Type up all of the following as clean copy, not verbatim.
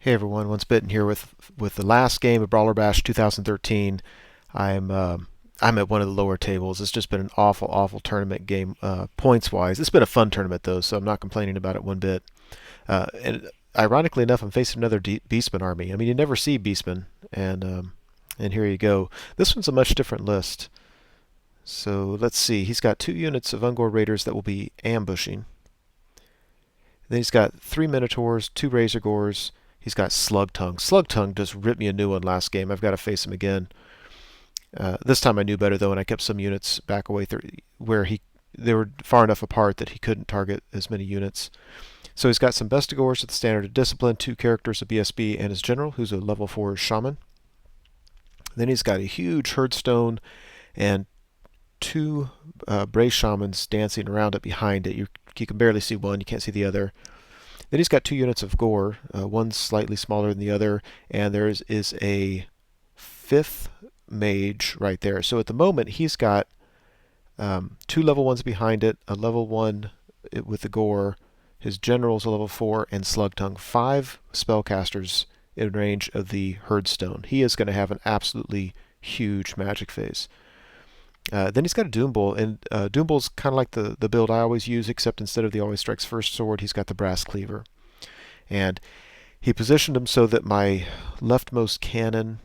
Hey everyone, Once Bitten here with the last game of Brawler Bash 2013. I'm at one of the lower tables. It's just been an awful tournament game points wise. It's been a fun tournament though, so I'm not complaining about it one bit. And ironically enough, I'm facing another Beastman army. I mean, you never see Beastman, and here you go. This one's a much different list. So let's see. He's got 2 units of Ungor Raiders that will be ambushing. Then he's got 3 Minotaurs, 2 Razor Gores. He's got Slug Tongue. Slug Tongue just ripped me a new one last game. I've got to face him again. This time I knew better though, and I kept some units back away where they were far enough apart that he couldn't target as many units. So he's got some Bestigors with the Standard of Discipline, 2 characters of BSB, and his general, who's a level 4 shaman. Then he's got a huge Herdstone and 2 Brave Shamans dancing around it behind it. You can barely see one, you can't see the other. Then he's got 2 units of Gore, one slightly smaller than the other, and there is a 5th mage right there. So at the moment he's got 2 level 1s behind it, a level 1 with the Gore, his general's a level 4, and Slug Tongue. 5 spellcasters in range of the Herdstone. He is going to have an absolutely huge magic phase. Then he's got a Doom Bull, and Doom Bull's kind of like the build I always use, except instead of the Always Strikes First sword, he's got the Brass Cleaver. And he positioned him so that my leftmost cannon,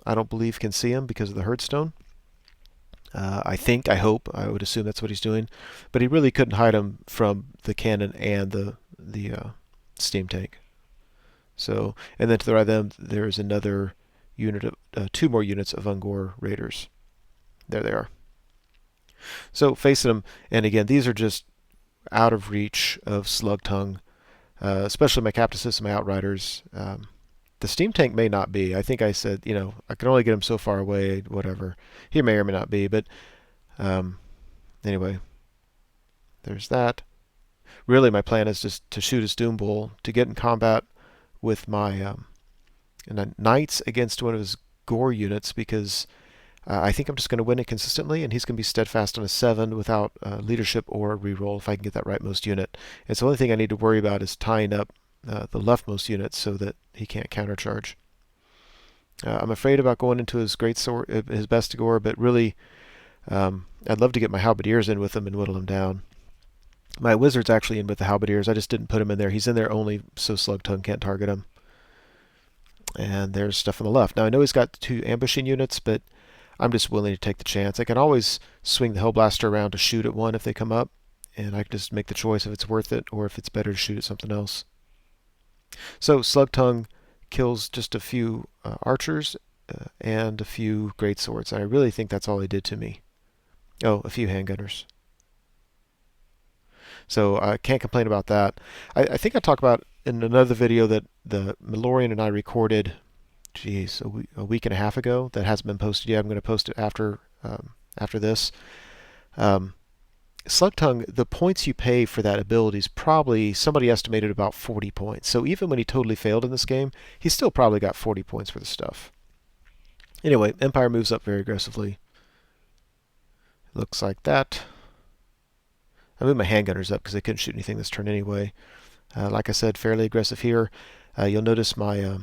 I don't believe, can see him because of the Herdstone. I hope, I would assume that's what he's doing. But he really couldn't hide him from the cannon and the steam tank. So, and then to the right of them, there's another unit of 2 more units of Ungor Raiders. There they are. So facing them, and again, these are just out of reach of Slug Tongue, especially my Captasis and my Outriders. The steam tank may not be. I think I said, I can only get him so far away, whatever. He may or may not be, but anyway, there's that. Really, my plan is just to shoot his Doom Bull, to get in combat with my Knights against one of his Gore units, because I think I'm just going to win it consistently, and he's going to be steadfast on a 7 without leadership or a reroll if I can get that rightmost unit. And so the only thing I need to worry about is tying up the leftmost unit so that he can't countercharge. I'm afraid about going into his great sword, his Bestigor, but really, I'd love to get my Halberdiers in with him and whittle him down. My Wizard's actually in with the Halberdiers. I just didn't put him in there. He's in there only so Slug Tongue can't target him. And there's stuff on the left. Now I know he's got 2 ambushing units, but I'm just willing to take the chance. I can always swing the Hellblaster around to shoot at one if they come up, and I can just make the choice if it's worth it or if it's better to shoot at something else. So Slug Tongue kills just a few archers and a few greatswords, and I really think that's all he did to me. Oh, a few handgunners. So I can't complain about that. I think I talked about in another video that the Malorian and I recorded, a week and a half ago. That hasn't been posted yet. I'm going to post it after this. Slug Tongue, the points you pay for that ability is probably, somebody estimated, about 40 points. So even when he totally failed in this game, he still probably got 40 points for the stuff. Anyway, Empire moves up very aggressively. Looks like that. I moved my handgunners up because they couldn't shoot anything this turn anyway. Like I said, fairly aggressive here. You'll notice my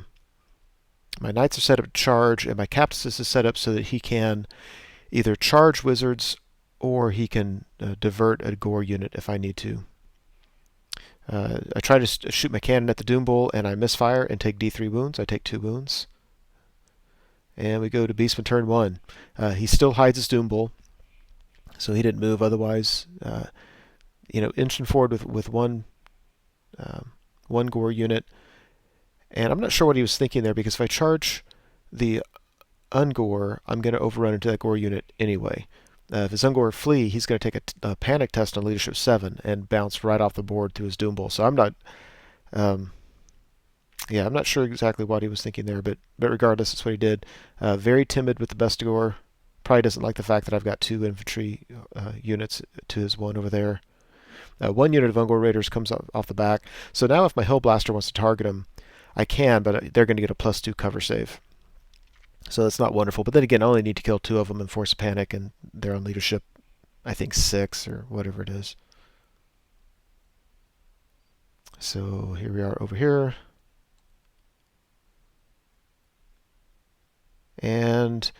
Knights are set up to charge, and my Captasis is set up so that he can either charge wizards or he can divert a Gore unit if I need to. I try to shoot my cannon at the Doom Bull, and I misfire and take D3 wounds. I take 2 wounds. And we go to Beastman turn 1. He still hides his Doom Bull, so he didn't move. Otherwise, inching forward with one Gore unit. And I'm not sure what he was thinking there, because if I charge the Ungor, I'm going to overrun into that Gore unit anyway. If his Ungor flee, he's going to take a panic test on leadership 7 and bounce right off the board to his Doom Bull. So I'm not, I'm not sure exactly what he was thinking there, but regardless, that's what he did. Very timid with the Bestigor. Probably doesn't like the fact that I've got 2 infantry units to his 1 over there. 1 unit of Ungor Raiders comes off the back. So now if my Hellblaster wants to target him, I can, but they're going to get a +2 cover save. So that's not wonderful. But then again, I only need to kill 2 of them and force a panic, and they're on leadership, I think 6 or whatever it is. So here we are over here. And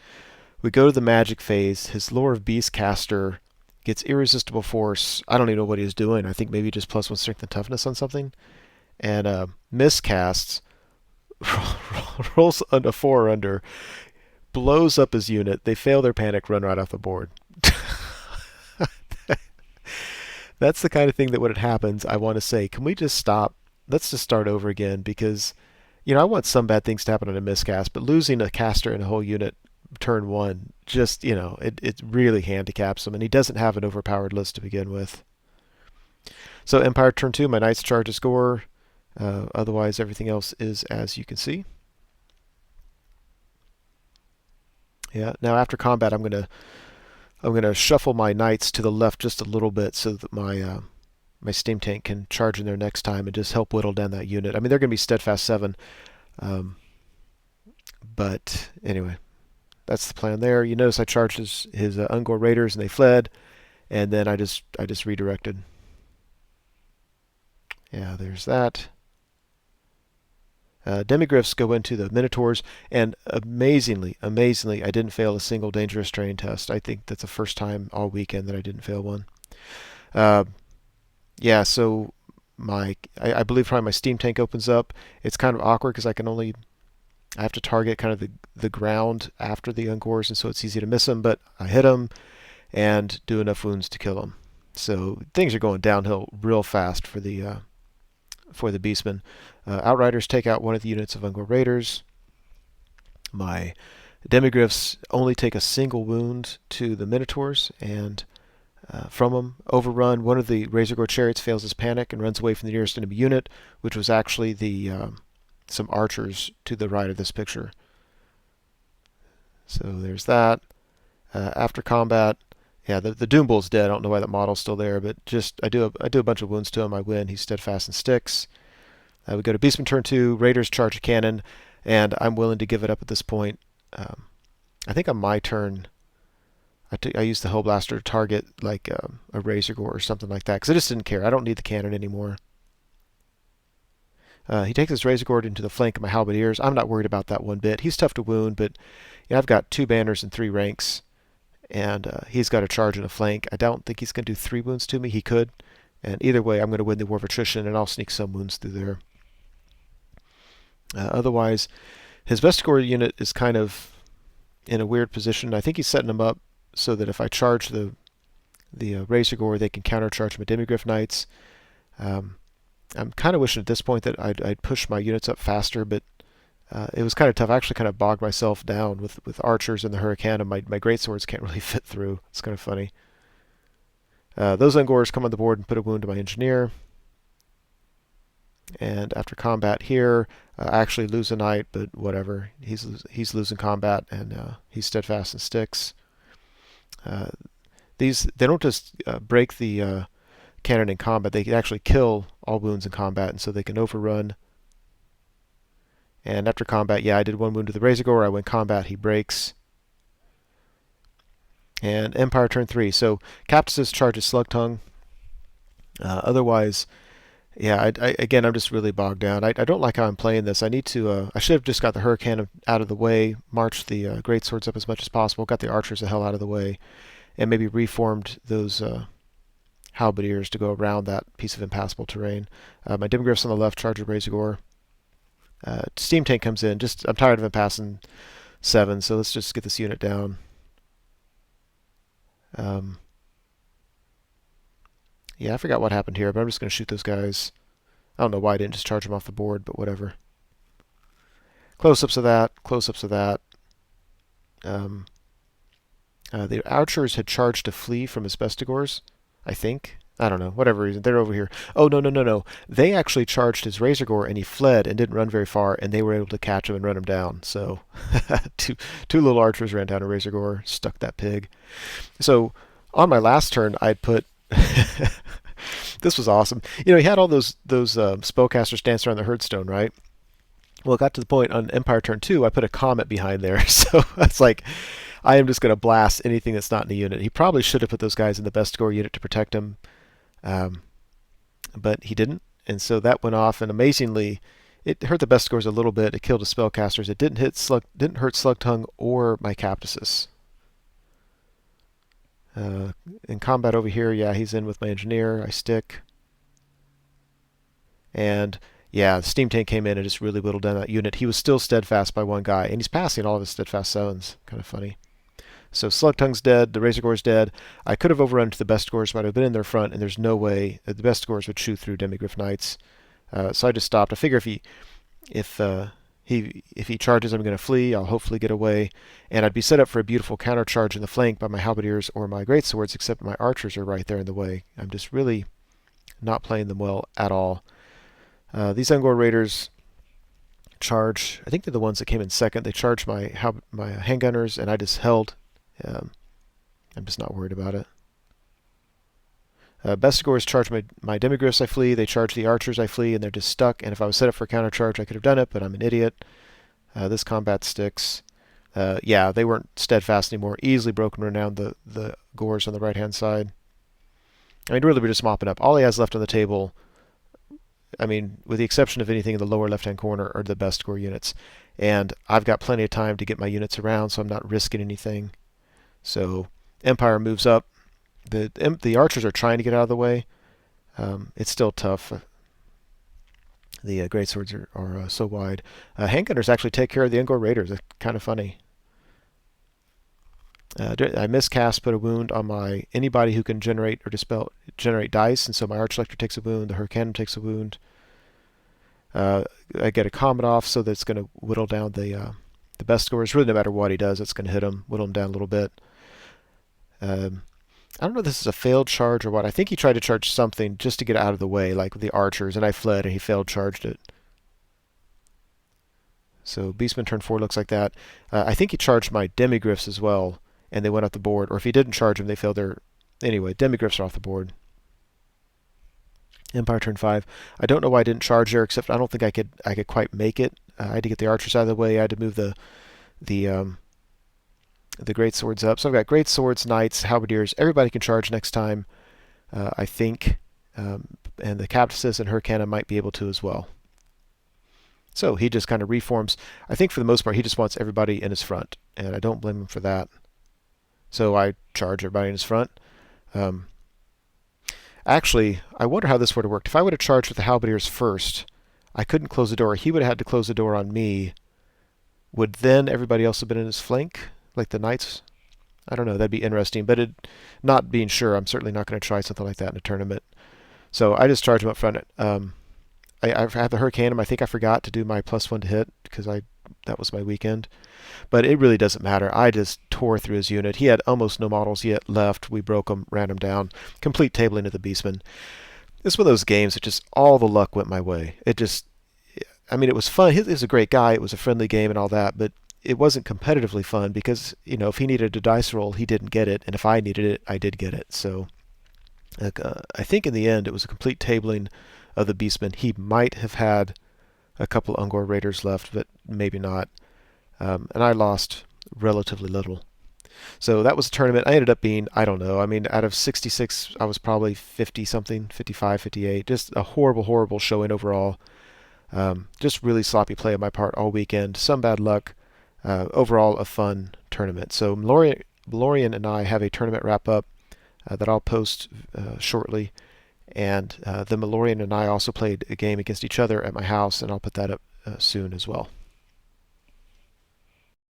we go to the magic phase. His Lore of Beastcaster gets irresistible force. I don't even know what he was doing. I think maybe just +1 strength and toughness on something. And miscasts, rolls a 4 or under, blows up his unit. They fail their panic, run right off the board. That's the kind of thing that when it happens, I want to say, can we just stop? Let's just start over again because, I want some bad things to happen on a miscast, but losing a caster and a whole unit turn one, just, it really handicaps him, and he doesn't have an overpowered list to begin with. So Empire turn 2, my Knights charge a score. Otherwise, everything else is as you can see. Yeah. Now after combat, I'm gonna shuffle my Knights to the left just a little bit so that my steam tank can charge in there next time and just help whittle down that unit. I mean, they're going to be steadfast 7, but anyway, that's the plan there. You notice I charged his Ungor Raiders and they fled, and then I just redirected. Yeah, there's that. Demigryphs go into the Minotaurs, and amazingly, I didn't fail a single dangerous terrain test. I think that's the first time all weekend that I didn't fail one. Yeah, so I believe probably my steam tank opens up. It's kind of awkward because I have to target kind of the ground after the Ungors, and so it's easy to miss them, but I hit them and do enough wounds to kill them. So things are going downhill real fast for the Beastmen. Outriders take out one of the units of Ungor Raiders. My Demigryphs only take a single wound to the Minotaurs, and from them, overrun. One of the Razorgore Chariots fails his panic and runs away from the nearest enemy unit, which was actually some archers to the right of this picture. So there's that. After combat, yeah, the Doom Bull's dead. I don't know why that model's still there, but just I do a bunch of wounds to him. I win. He's steadfast and sticks. We go to Beastman turn 2. Raiders charge a cannon, and I'm willing to give it up at this point. I think on my turn, I used the Hull Blaster to target like a Razorgore or something like that because I just didn't care. I don't need the cannon anymore. He takes his Razorgore into the flank of my Halberdiers. I'm not worried about that one bit. He's tough to wound, but I've got 2 banners and 3 ranks, and he's got a charge in the flank. I don't think he's going to do 3 wounds to me. He could, and either way, I'm going to win the War of Attrition, and I'll sneak some wounds through there. Otherwise, his Vestigore unit is kind of in a weird position. I think he's setting them up so that if I charge the Razorgore, they can countercharge my Demigryph Knights. I'm kind of wishing at this point that I'd push my units up faster, but it was kind of tough. I actually kind of bogged myself down with archers and the Hurricane, and my greatswords can't really fit through. It's kind of funny. Those Ungors come on the board and put a wound to my engineer. And after combat here, I actually lose a knight, but whatever. He's losing combat, and he's steadfast and sticks. They don't just break the cannon in combat; they can actually kill all wounds in combat, and so they can overrun. And after combat, yeah, I did 1 wound to the Razorgore. I win combat. He breaks. And Empire turn 3. So Captus charges Slug Tongue. Otherwise, yeah, again, I'm just really bogged down. I don't like how I'm playing this. I need to. I should have just got the Hurricane out of the way, marched the greatswords up as much as possible, got the archers the hell out of the way, and maybe reformed those Halberdiers to go around that piece of impassable terrain. My Demigryphs on the left charge a Razorgore. Steam Tank comes in. I'm tired of him passing 7, so let's just get this unit down. Yeah, I forgot what happened here, but I'm just going to shoot those guys. I don't know why I didn't just charge them off the board, but whatever. Close-ups of that, close-ups of that. The archers had charged to flee from his Vestigores, I think. I don't know, whatever reason. They're over here. Oh, no. They actually charged his Razorgore, and he fled and didn't run very far, and they were able to catch him and run him down. So two little archers ran down a Razorgore, stuck that pig. So on my last turn, I'd put... This was awesome. He had all those spellcasters dancing around the Herdstone, right? Well, it got to the point on Empire turn 2, I put a Comet behind there. So it's like, I am just going to blast anything that's not in the unit. He probably should have put those guys in the Vestigore unit to protect him, but he didn't. And so that went off, and amazingly, It hurt the best scores a little bit. It killed his spellcasters. It didn't hurt Slugtongue or my Cactuses. In combat over here, yeah, he's in with my engineer. I stick. And yeah, the steam tank came in and just really whittled down that unit. He was still steadfast by one guy, and he's passing all of his steadfast sevens. Kind of funny. So Slugtongue's dead, the Razor Gore's dead. I could have overrun to the best scores, but I've been in their front, and there's no way the best scores would shoot through Demigryph Knights. So I just stopped. I figure if he charges, I'm going to flee. I'll hopefully get away, and I'd be set up for a beautiful counter charge in the flank by my halberdiers or my greatswords, except my archers are right there in the way. I'm just really not playing them well at all. These Ungor Raiders charge. I think they're the ones that came in second. They charged my handgunners, and I just held. I'm just not worried about it. Best scores charge my demigryphs, I flee. They charge the archers, I flee, and they're just stuck. And if I was set up for a counter charge, I could have done it, but I'm an idiot. This combat sticks. Yeah, they weren't steadfast anymore. Easily broken around the gores on the right-hand side. I mean, really, we're just mopping up. All he has left on the table, I mean, with the exception of anything in the lower left-hand corner, are the best score units. And I've got plenty of time to get my units around, so I'm not risking anything. So Empire moves up. The archers are trying to get out of the way. It's still tough. The greatswords are so wide. Handgunners actually take care of the Ungor Raiders. It's kind of funny. I miscast, put a wound on anybody who can generate or generate dice, and so my Archlector takes a wound. The Hurricanum takes a wound. I get a Comet off, so that's going to whittle down the best scores. Really, no matter what he does, it's going to hit him, whittle him down a little bit. I don't know if this is a failed charge or what. I think he tried to charge something just to get out of the way, like with the archers, and I fled, and he failed charged it. So Beastman turn 4 looks like that. I think he charged my demigryphs as well, and they went off the board. Or if he didn't charge them, they failed their... Anyway, demigryphs are off the board. Empire turn 5. I don't know why I didn't charge there, except I don't think I could quite make it. I had to get the archers out of the way. I had to move the great swords up. So I've got great swords, knights, halberdiers. Everybody can charge next time, I think. And the Cactuses and Hurricanum might be able to as well. So he just kind of reforms. I think for the most part, he just wants everybody in his front, and I don't blame him for that. So I charge everybody in his front. Actually, I wonder how this would have worked. If I would have charged with the halberdiers first, I couldn't close the door. He would have had to close the door on me. Would then everybody else have been in his flank, like the knights? I don't know. That'd be interesting. But not being sure, I'm certainly not going to try something like that in a tournament. So I just charge him up front. I have the Hurricanum. I think I forgot to do my +1 to hit because that was my weekend. But it really doesn't matter. I just tore through his unit. He had almost no models yet left. We broke them, ran him down. Complete tabling of the Beastmen. This was one of those games that just all the luck went my way. It was fun. He was a great guy. It was a friendly game and all that, but it wasn't competitively fun because, if he needed a dice roll, he didn't get it, and if I needed it, I did get it. So I think in the end it was a complete tabling of the Beastmen. He might have had a couple Ungor Raiders left, but maybe not. And I lost relatively little. So that was a tournament. I ended up being, I don't know, out of 66, I was probably 50-something, 55, 58. Just a horrible, horrible showing overall. Just really sloppy play on my part all weekend. Some bad luck. Overall, a fun tournament. So Melorian and I have a tournament wrap-up that I'll post shortly. And the Melorian and I also played a game against each other at my house, and I'll put that up soon as well.